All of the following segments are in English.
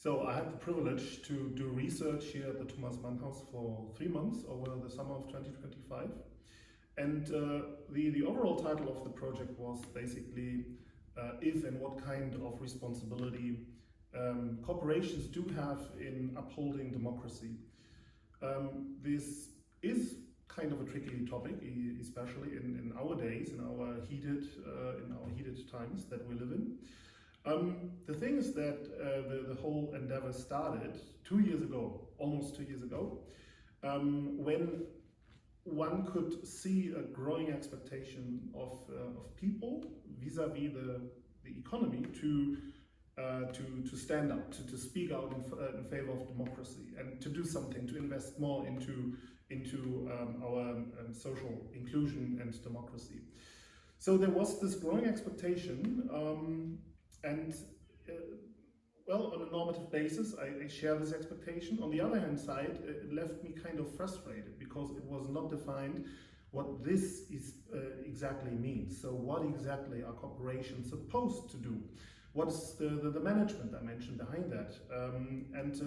So I had the privilege to do research here at the Thomas Mann House for 3 months over the summer of 2025. And the overall title of the project was basically if and what kind of responsibility corporations do have in upholding democracy. This is kind of a tricky topic, especially in our days, in our heated times that we live in. The thing is that the whole endeavor started 2 years ago, almost 2 years ago, when one could see a growing expectation of people vis-a-vis the economy to stand up, to speak out in favor of democracy and to do something, to invest more into our social inclusion and democracy. So there was this growing expectation, well, on a normative basis, I share this expectation. On the other hand side, it left me kind of frustrated because it was not defined what this is exactly means. So what exactly are corporations supposed to do? What is the management dimension behind that?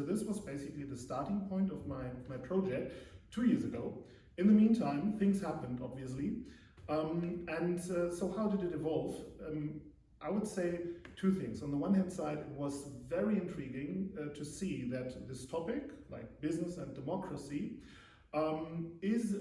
This was basically the starting point of my project 2 years ago. In the meantime, things happened, obviously. So how did it evolve? I would say two things. On the one hand side, it was very intriguing to see that this topic, like business and democracy, is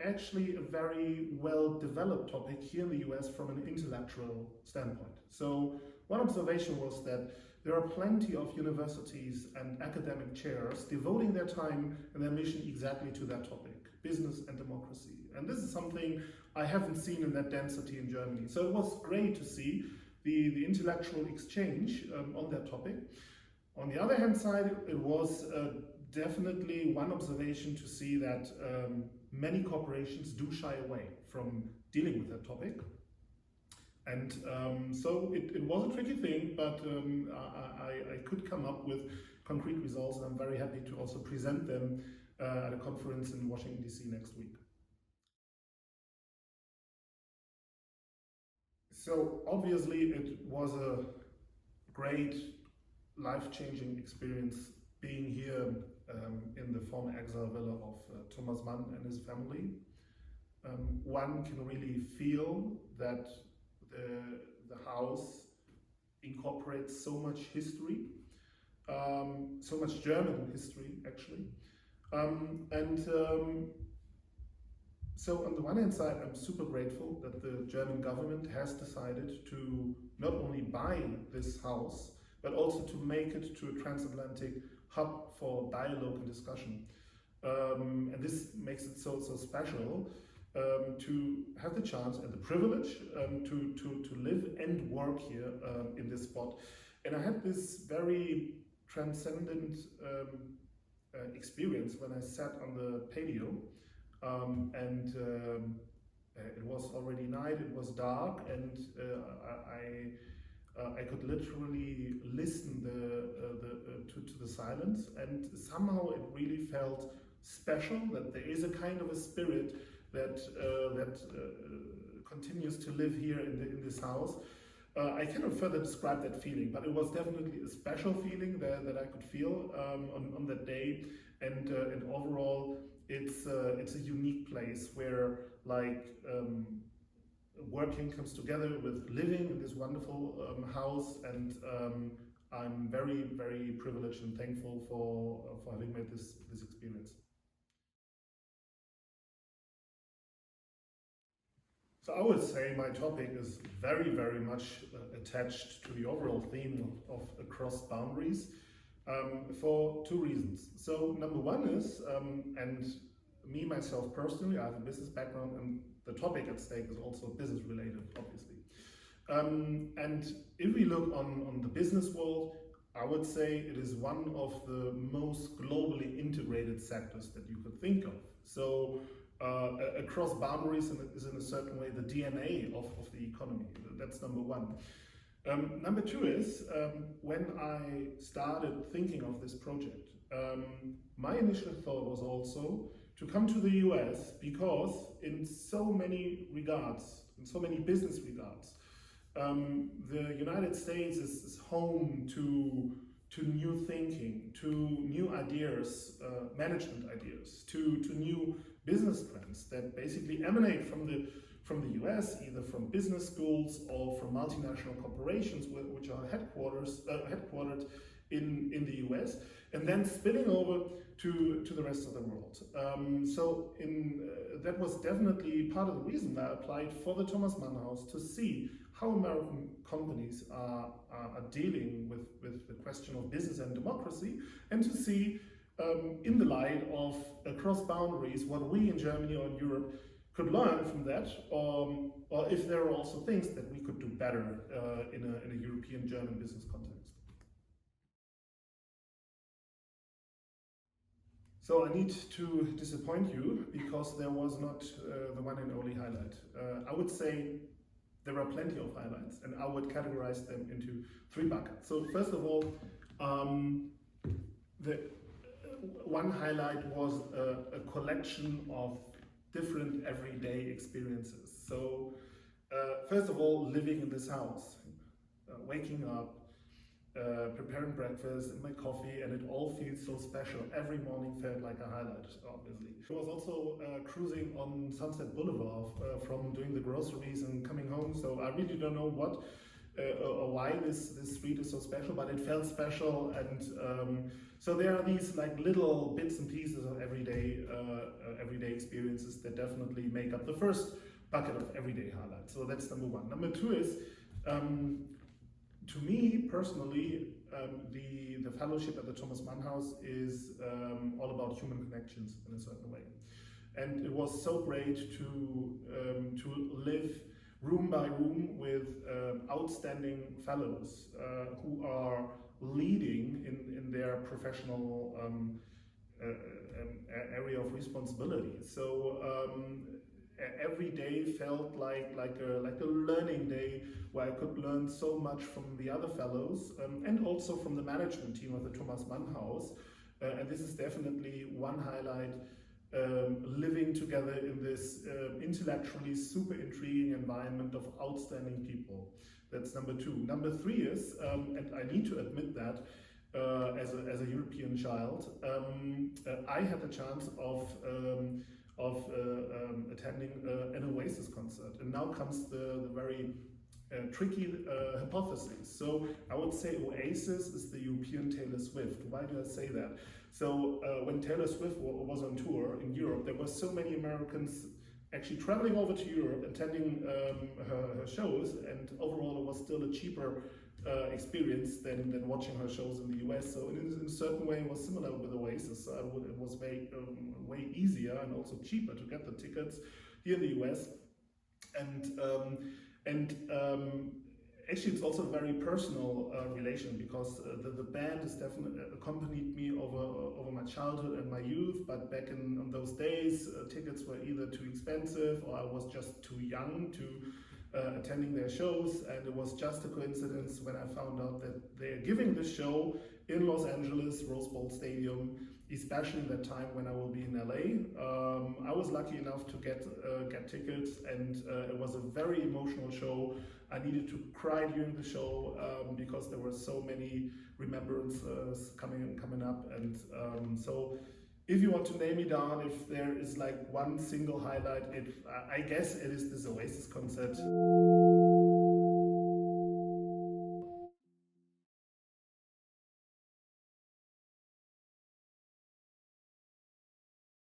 actually a very well-developed topic here in the US from an intellectual standpoint. So one observation was that there are plenty of universities and academic chairs devoting their time and their mission exactly to that topic, business and democracy. And this is something I haven't seen in that density in Germany. So it was great to see the intellectual exchange on that topic. On the other hand side, it was definitely one observation to see that many corporations do shy away from dealing with that topic. And so it was a tricky thing, but I could come up with concrete results, and I'm very happy to also present them at a conference in Washington, DC next week. So obviously it was a great life-changing experience being here in the former exile villa of Thomas Mann and his family. One can really feel that the house incorporates so much history, so much German history actually. So on the one hand side, I'm super grateful that the German government has decided to not only buy this house, but also to make it to a transatlantic hub for dialogue and discussion. And this makes it so special to have the chance and the privilege to live and work here in this spot. And I had this very transcendent experience when I sat on the patio. It was already night, it was dark, and I could literally listen to the silence, and somehow it really felt special that there is a kind of a spirit that continues to live here in this house. I cannot further describe that feeling, but it was definitely a special feeling that I could feel on that day, and overall it's a unique place where working comes together with living in this wonderful house, and I'm very, very privileged and thankful for having made this experience. So I would say my topic is very, very much attached to the overall theme of across boundaries for two reasons. So number one is, and me, myself personally, I have a business background, and the topic at stake is also business related, obviously. And if we look on the business world, I would say it is one of the most globally integrated sectors that you could think of. So across boundaries is in a certain way the DNA of the economy. That's number one. Number two is, when I started thinking of this project, my initial thought was also to come to the US because in so many regards, in so many business regards, the United States is home to new thinking, to new ideas, management ideas, to new business trends that basically emanate from the US, either from business schools or from multinational corporations which are headquartered in the US, and then spilling over to the rest of the world. That was definitely part of the reason I applied for the Thomas Mann House, to see how American companies are dealing with the question of business and democracy, and to see in the light of across boundaries what we in Germany or in Europe could learn from that, or if there are also things that we could do better in a European-German business context. So I need to disappoint you, because there was not the one and only highlight. I would say there are plenty of highlights, and I would categorize them into 3 buckets. So first of all, the one highlight was a collection of different everyday experiences. So first of all, living in this house, waking up, preparing breakfast and my coffee, and it all feels so special. Every morning felt like a highlight, obviously. I was also cruising on Sunset Boulevard from doing the groceries and coming home, so I really don't know what or why this street is so special, but it felt special. And so there are these like little bits and pieces of everyday experiences that definitely make up the first bucket of everyday highlights. So that's number 1. Number 2 is, to me personally, the fellowship at the Thomas Mann House is all about human connections in a certain way. And it was so great to live room by room with outstanding fellows who are leading in their professional area of responsibility. So every day felt like a learning day, where I could learn so much from the other fellows, and also from the management team of the Thomas Mann House. And this is definitely one highlight, living together in this intellectually super intriguing environment of outstanding people. That's number 2. Number 3 is, and I need to admit that, as a European child, I had the chance of attending an Oasis concert. And now comes the very tricky hypothesis. So I would say Oasis is the European Taylor Swift. Why do I say that? So when Taylor Swift was on tour in Europe, there were so many Americans actually traveling over to Europe, attending her shows, and overall it was still a cheaper experience than watching her shows in the US. So in a certain way it was similar with Oasis. It was way easier and also cheaper to get the tickets here in the US. And actually it's also a very personal relation, because the band has definitely accompanied me over my childhood and my youth, but back in those days tickets were either too expensive or I was just too young to attending their shows. And it was just a coincidence when I found out that they're giving this show in Los Angeles, Rose Bowl Stadium, especially in that time when I will be in LA. I was lucky enough to get tickets, and it was a very emotional show. I needed to cry during the show because there were so many remembrances coming up. And so if you want to nail me down, if there is like one single highlight, I guess it is this Oasis concert.